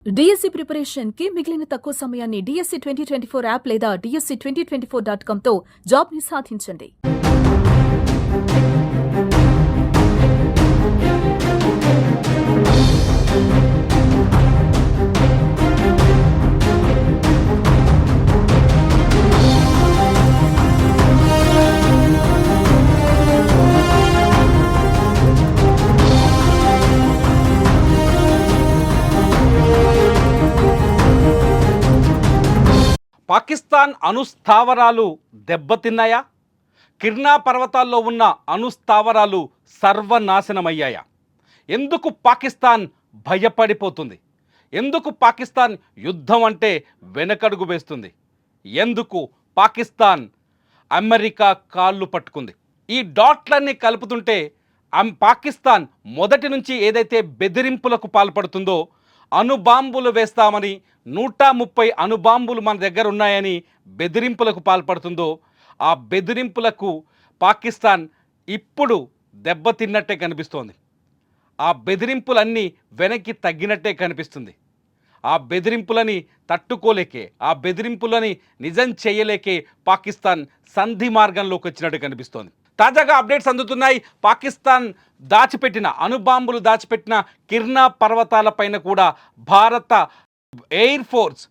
DSC preparation కి మిగిలిన తక్కువ సమయాన్ని డిఎస్సి 2024 యాప్ లేదా DSC2024.com తో జాబ్ ని సాధించండి. పాకిస్తాన్ అణుస్థావరాలు దెబ్బతిన్నాయా? కిర్నా పర్వతాల్లో ఉన్న అణుస్థావరాలు సర్వనాశనమయ్యాయా? ఎందుకు పాకిస్తాన్ భయపడిపోతుంది? ఎందుకు పాకిస్తాన్ యుద్ధం అంటే వెనకడుగు వేస్తుంది? ఎందుకు పాకిస్తాన్ అమెరికా కాళ్ళు పట్టుకుంది? ఈ డాట్లన్నీ కలుపుతుంటే పాకిస్తాన్ మొదటి నుంచి ఏదైతే బెదిరింపులకు పాల్పడుతుందో, అణుబాంబులు వేస్తామని 130 అణుబాంబులు మన దగ్గర ఉన్నాయని బెదిరింపులకు పాల్పడుతుందో, ఆ బెదిరింపులకు పాకిస్తాన్ ఇప్పుడు దెబ్బతిన్నట్టే కనిపిస్తోంది. ఆ బెదిరింపులన్నీ వెనక్కి తగ్గినట్టే కనిపిస్తుంది. ఆ బెదిరింపులని తట్టుకోలేకే, ఆ బెదిరింపులని నిజం చేయలేకే పాకిస్తాన్ సంధి మార్గంలోకి వచ్చినట్టు కనిపిస్తోంది. తాజాగా అప్డేట్స్ అందుతున్నాయి. పాకిస్తాన్ దాచిపెట్టిన అణుబాంబులు దాచిపెట్టిన కిర్నా పర్వతాలపైన కూడా భారత ఎయిర్ ఫోర్స్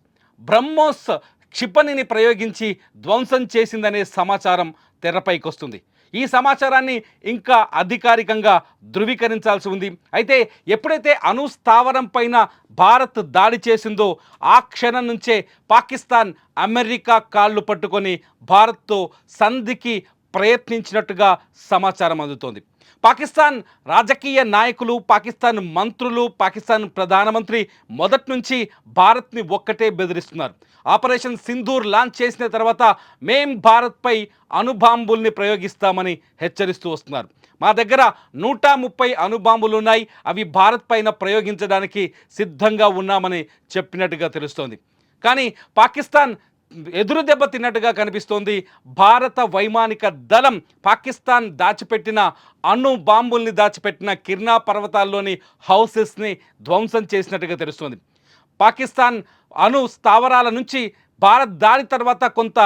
బ్రహ్మోస్ క్షిపణిని ప్రయోగించి ధ్వంసం చేసిందనే సమాచారం తెరపైకి వస్తుంది. ఈ సమాచారాన్ని ఇంకా అధికారికంగా ధృవీకరించాల్సి ఉంది. అయితే ఎప్పుడైతే అణుస్థావరం పైన భారత్ దాడి చేసిందో ఆ క్షణం నుంచే పాకిస్తాన్ అమెరికా కాళ్ళు పట్టుకొని భారత్తో సంధికి ప్రయత్నించినట్టుగా సమాచారం అందుతోంది. పాకిస్తాన్ రాజకీయ నాయకులు, పాకిస్తాన్ మంత్రులు, పాకిస్తాన్ ప్రధానమంత్రి మొదటి నుంచి భారత్ని ఒక్కటే బెదిరిస్తున్నారు. ఆపరేషన్ సింధూర్ లాంచ్ చేసిన తర్వాత మేం భారత్పై అణుబాంబుల్ని ప్రయోగిస్తామని హెచ్చరిస్తూ వస్తున్నారు. మా దగ్గర 130 అణుబాంబులు ఉన్నాయి, అవి భారత్ పైన ప్రయోగించడానికి సిద్ధంగా ఉన్నామని చెప్పినట్టుగా తెలుస్తోంది. కానీ పాకిస్తాన్ ఎదురు దెబ్బ తిన్నట్టుగా కనిపిస్తోంది. భారత వైమానిక దళం పాకిస్తాన్ దాచిపెట్టిన అణు బాంబుల్ని దాచిపెట్టిన కిర్నా పర్వతాల్లోని హౌసెస్ని ధ్వంసం చేసినట్టుగా తెలుస్తోంది. పాకిస్తాన్ అణు స్థావరాల నుంచి భారత్ దాడి తర్వాత కొంత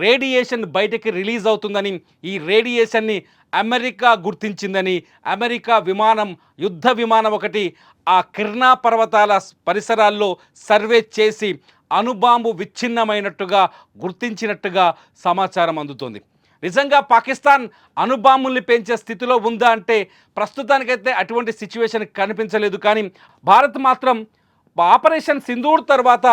రేడియేషన్ బయటకి రిలీజ్ అవుతుందని, ఈ రేడియేషన్ని అమెరికా గుర్తించిందని, అమెరికా విమానం, యుద్ధ విమానం ఒకటి ఆ కిర్నా పర్వతాల పరిసరాల్లో సర్వే చేసి అణుబాంబు విచ్ఛిన్నమైనట్టుగా గుర్తించినట్టుగా సమాచారం అందుతోంది. నిజంగా పాకిస్తాన్ అణుబాంబుల్ని పెంచే స్థితిలో ఉందా అంటే ప్రస్తుతానికైతే అటువంటి సిచ్యువేషన్ కనిపించలేదు. కానీ భారత్ మాత్రం ఆపరేషన్ సింధూర్ తర్వాత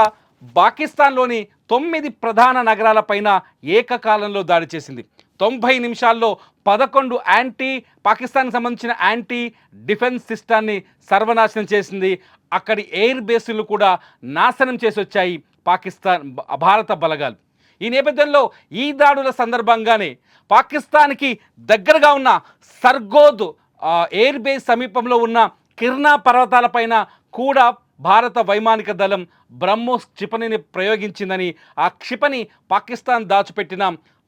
పాకిస్తాన్లోని 9 ప్రధాన నగరాలపైన ఏకకాలంలో దాడి చేసింది. 90 నిమిషాల్లో 11 పాకిస్తాన్కి సంబంధించిన యాంటీ డిఫెన్స్ సిస్టాన్ని సర్వనాశనం చేసింది. అక్కడి ఎయిర్ బేసులు కూడా నాశనం చేసి వచ్చాయి భారత బలగాలు. ఈ నేపథ్యంలో ఈ దాడుల సందర్భంగానే పాకిస్తాన్కి దగ్గరగా ఉన్న సర్గోద్ ఎయిర్ బేస్ సమీపంలో ఉన్న కిర్నా పర్వతాలపైన కూడా భారత వైమానిక దళం బ్రహ్మోస్ క్షిపణిని ప్రయోగించిందని, ఆ క్షిపణి పాకిస్తాన్ దాచిపెట్టిన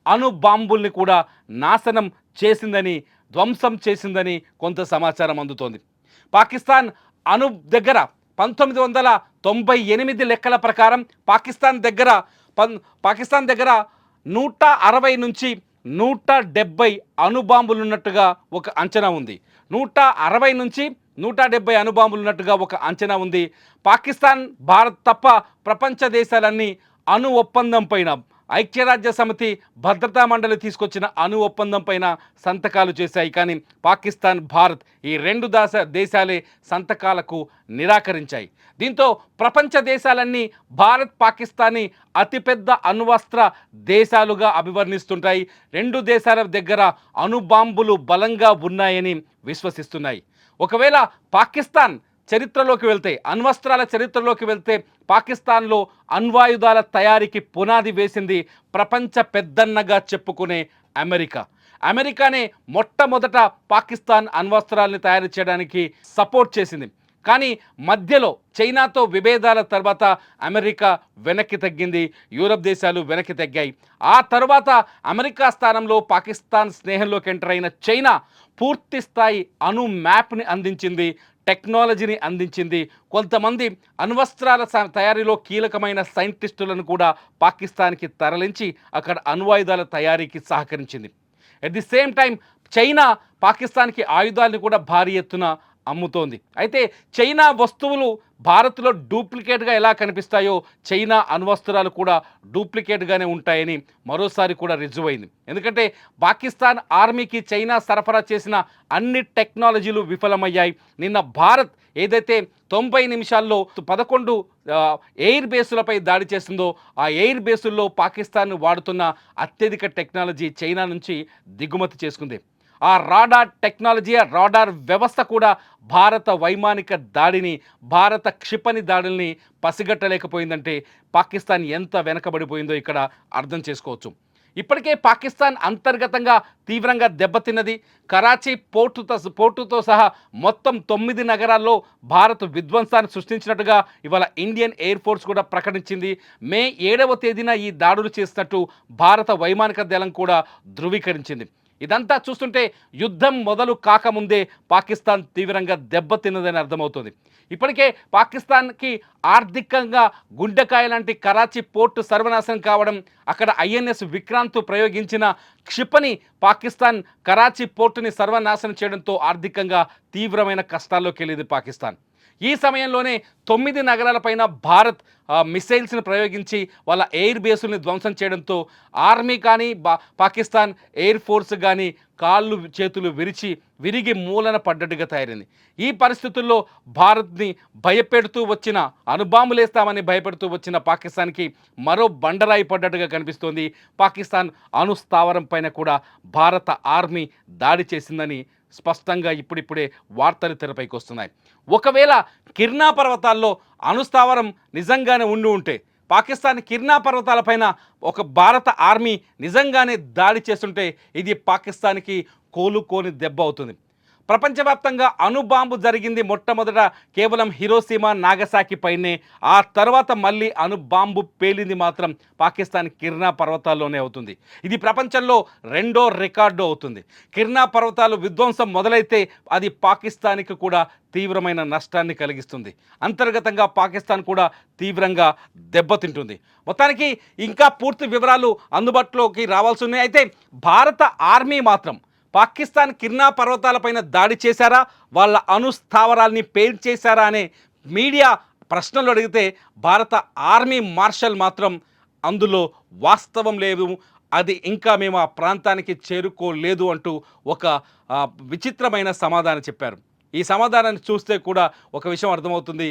అణు బాంబుల్ని కూడా నాశనం చేసిందని, ధ్వంసం చేసిందని కొంత సమాచారం అందుతోంది. పాకిస్తాన్ అణు దగ్గర 1998 లెక్కల ప్రకారం పాకిస్తాన్ దగ్గర 160 నుంచి 170 అణుబాంబులు ఉన్నట్టుగా ఒక అంచనా ఉంది. 160 నుంచి 170 అణుబాంబులు ఉన్నట్టుగా ఒక అంచనా ఉంది. పాకిస్తాన్, భారత్ తప్ప ప్రపంచ దేశాలన్నీ అణు ఒప్పందం పైన, ఐక్యరాజ్య సమితి భద్రతా మండలి తీసుకొచ్చిన అణు ఒప్పందం పైన సంతకాలు చేశాయి. కానీ పాకిస్తాన్, భారత్ ఈ 2 దేశాలే సంతకాలకు నిరాకరించాయి. దీంతో ప్రపంచ దేశాలన్నీ భారత్, పాకిస్తాన్ని అతిపెద్ద అణ్వస్త్ర దేశాలుగా అభివర్ణిస్తుంటాయి. 2 దేశాల దగ్గర అణుబాంబులు బలంగా ఉన్నాయని విశ్వసిస్తున్నాయి. ఒకవేళ పాకిస్తాన్ చరిత్రలోకి వెళ్తే, అణ్వస్త్రాల చరిత్రలోకి వెళ్తే పాకిస్తాన్లో అణ్వాయుధాల తయారీకి పునాది వేసింది ప్రపంచ పెద్దన్నగా చెప్పుకునే అమెరికానే మొట్టమొదట పాకిస్తాన్ అణ్వస్త్రాలని తయారు చేయడానికి సపోర్ట్ చేసింది. కానీ మధ్యలో చైనాతో విభేదాల తర్వాత అమెరికా వెనక్కి తగ్గింది, యూరప్ దేశాలు వెనక్కి తగ్గాయి. ఆ తర్వాత అమెరికా స్థానంలో పాకిస్తాన్ స్నేహంలోకి ఎంటర్ అయిన చైనా పూర్తి స్థాయి అణు మ్యాప్ని అందించింది. టెక్నాలజీని అందించింది. కొంతమంది అణ్వస్త్రాల తయారీలో కీలకమైన సైంటిస్టులను కూడా పాకిస్తాన్కి తరలించి అక్కడ అణ్వాయుధాల తయారీకి సహకరించింది. At the same time China పాకిస్తాన్కి ఆయుధాలను కూడా భారీ ఎత్తున అమ్ముతోంది. అయితే చైనా వస్తువులు భారత్లో డూప్లికేట్గా ఎలా కనిపిస్తాయో చైనా అణ్వస్త్రాలు కూడా డూప్లికేట్గానే ఉంటాయని మరోసారి కూడా రుజువైంది. ఎందుకంటే పాకిస్తాన్ ఆర్మీకి చైనా సరఫరా చేసిన అన్ని టెక్నాలజీలు విఫలమయ్యాయి. నిన్న భారత్ ఏదైతే 90 నిమిషాల్లో 11 ఎయిర్ బేసులపై దాడి చేసిందో ఆ ఎయిర్ బేసుల్లో పాకిస్తాన్ వాడుతున్న అత్యధిక టెక్నాలజీ చైనా నుంచి దిగుమతి చేసుకుంది. ఆ రాడార్ టెక్నాలజీ, ఆ రాడార్ వ్యవస్థ కూడా భారత వైమానిక దాడిని, భారత క్షిపణి దాడుల్ని పసిగట్టలేకపోయిందంటే పాకిస్తాన్ ఎంత వెనకబడిపోయిందో ఇక్కడ అర్థం చేసుకోవచ్చు. ఇప్పటికే పాకిస్తాన్ అంతర్గతంగా తీవ్రంగా దెబ్బతిన్నది. కరాచీ పోర్టుతో సహా మొత్తం 9 నగరాల్లో భారత్ విధ్వంసాన్ని సృష్టించినట్టుగా ఇవాళ ఇండియన్ ఎయిర్ ఫోర్స్ కూడా ప్రకటించింది. మే 7వ తేదీన ఈ దాడులు చేసినట్టు భారత వైమానిక దళం కూడా ధృవీకరించింది. ఇదంతా చూస్తుంటే యుద్ధం మొదలు కాకముందే పాకిస్తాన్ తీవ్రంగా దెబ్బతిన్నదని అర్థమవుతుంది. ఇప్పటికే పాకిస్తాన్కి ఆర్థికంగా గుండెకాయ లాంటి కరాచీ పోర్టు సర్వనాశనం కావడం, అక్కడ ఐఎన్ఎస్ విక్రాంత్ ప్రయోగించిన క్షిపణి పాకిస్తాన్ కరాచీ పోర్టుని సర్వనాశనం చేయడంతో ఆర్థికంగా తీవ్రమైన కష్టాల్లోకి వెళ్ళేది పాకిస్తాన్. ఈ సమయంలోనే 9 నగరాలపైన భారత్ మిసైల్స్ని ప్రయోగించి వాళ్ళ ఎయిర్ బేసుల్ని ధ్వంసం చేయడంతో ఆర్మీ కానీ పాకిస్తాన్ ఎయిర్ ఫోర్స్ కానీ కాళ్ళు చేతులు విరిగి మూలన పడ్డట్టుగా తయారైంది. ఈ పరిస్థితుల్లో భారత్ని భయపెడుతూ వచ్చిన, అణుబాంబులేస్తామని భయపెడుతూ వచ్చిన పాకిస్తాన్కి మరో బండరాయి పడ్డట్టుగా కనిపిస్తోంది. పాకిస్తాన్ అణుస్థావరం పైన కూడా భారత ఆర్మీ దాడి చేసిందని స్పష్టంగా ఇప్పుడిప్పుడే వార్తలు తెరపైకి వస్తున్నాయి. ఒకవేళ కిర్నా పర్వతాల్లో అణుస్థావరం నిజంగానే ఉంటే, పాకిస్తాన్ కిర్నా పర్వతాలపైన ఒక భారత ఆర్మీ నిజంగానే దాడి చేస్తుంటే ఇది పాకిస్తాన్కి కోలుకోని దెబ్బ అవుతుంది. ప్రపంచవ్యాప్తంగా అణుబాంబు జరిగింది మొట్టమొదట కేవలం హిరోషిమా నాగసాకి పైనే. ఆ తర్వాత మళ్ళీ అణుబాంబు పేలింది మాత్రం పాకిస్తాన్ కిర్నా పర్వతాల్లోనే అవుతుంది. ఇది ప్రపంచంలో 2వ రికార్డు అవుతుంది. కిర్నా పర్వతాలు విధ్వంసం మొదలైతే అది పాకిస్తాన్కి కూడా తీవ్రమైన నష్టాన్ని కలిగిస్తుంది. అంతర్గతంగా పాకిస్తాన్ కూడా తీవ్రంగా దెబ్బతింటుంది. మొత్తానికి ఇంకా పూర్తి వివరాలు అందుబాటులోకి రావాల్సి ఉన్నాయి. అయితే భారత ఆర్మీ మాత్రం పాకిస్తాన్ కిర్నా పర్వతాలపైన దాడి చేశారా, వాళ్ళ అణుస్థావరాల్ని పేల్చేశారా అనే మీడియా ప్రశ్నలు అడిగితే భారత ఆర్మీ మార్షల్ మాత్రం అందులో వాస్తవం లేదు, అది ఇంకా మేము ఆ ప్రాంతానికి చేరుకోలేదు అంటూ ఒక విచిత్రమైన సమాధానం చెప్పారు. ఈ సమాధానాన్ని చూస్తే కూడా ఒక విషయం అర్థమవుతుంది.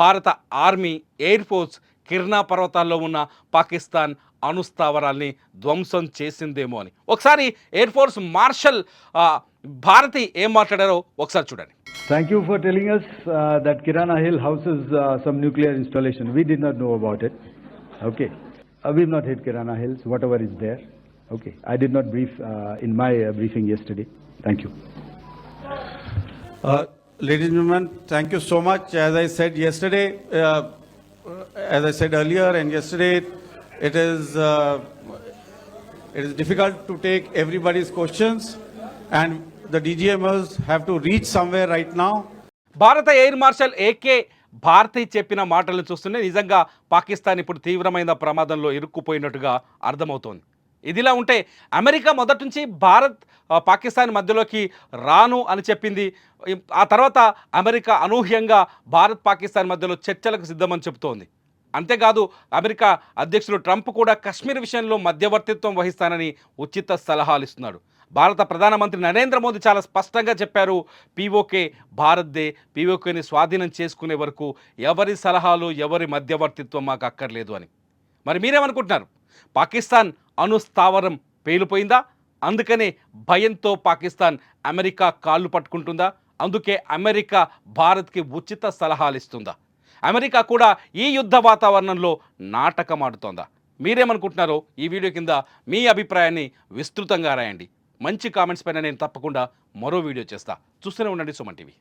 భారత ఆర్మీ ఎయిర్ ఫోర్స్ కిర్నా పర్వతాల్లో ఉన్న పాకిస్తాన్ అణుస్థావరాల్ని ధ్వంసం చేసిందేమో అని. ఒకసారి ఎయిర్ ఫోర్స్ మార్షల్ భారతి ఏం మాట్లాడారో ఒకసారి చూడండి. Thank you for telling us that Kirana Hill houses some nuclear installation. We did not know about it. Okay. We've not hit Kirana Hills, whatever is there. Okay. I did not brief in my briefing yesterday. Thank you. Ladies and gentlemen, thank you so much. As I said yesterday, as I said earlier and yesterday, it is difficult to take everybody's questions, and the DGMers have to reach somewhere right now. భారత air marshal AK Bharati చెప్పిన మాటలను చూస్తుంటే నిజంగా పాకిస్తాన్ ఇప్పుడు తీవ్రమైన ప్రమాదంలో ఇరుక్కుపోయినట్టుగా అర్థమవుతోంది. ఇదిలా ఉంటే అమెరికా మొదటి నుంచి భారత్ పాకిస్తాన్ మధ్యలోకి రాను అని చెప్పింది. ఆ తర్వాత అమెరికా అనూహ్యంగా భారత్ పాకిస్తాన్ మధ్యలో చర్చలకు సిద్ధమని చెబుతోంది. అంతేకాదు అమెరికా అధ్యక్షుడు ట్రంప్ కూడా కశ్మీర్ విషయంలో మధ్యవర్తిత్వం వహిస్తానని ఉచిత సలహాలు ఇస్తున్నాడు. భారత ప్రధానమంత్రి నరేంద్ర మోదీ చాలా స్పష్టంగా చెప్పారు, పీఓకే భారత్దే, పీఓకేని స్వాధీనం చేసుకునే వరకు ఎవరి సలహాలు ఎవరి మధ్యవర్తిత్వం మాకు అక్కర్లేదు అని. మరి మీరేమనుకుంటున్నారు? పాకిస్తాన్ అణుస్థావరం పేలిపోయిందా? అందుకనే భయంతో పాకిస్తాన్ అమెరికా కాళ్ళు పట్టుకుంటుందా? అందుకే అమెరికా భారత్కి ఉచిత సలహాలు ఇస్తుందా? అమెరికా కూడా ఈ యుద్ధ వాతావరణంలో నాటకం ఆడుతోందా? మీరేమనుకుంటున్నారో ఈ వీడియో కింద మీ అభిప్రాయాన్ని విస్తృతంగా రాయండి. మంచి కామెంట్స్ పైన నేను తప్పకుండా మరో వీడియో చేస్తా. చూస్తూనే ఉండండి సుమన్ టీవీ.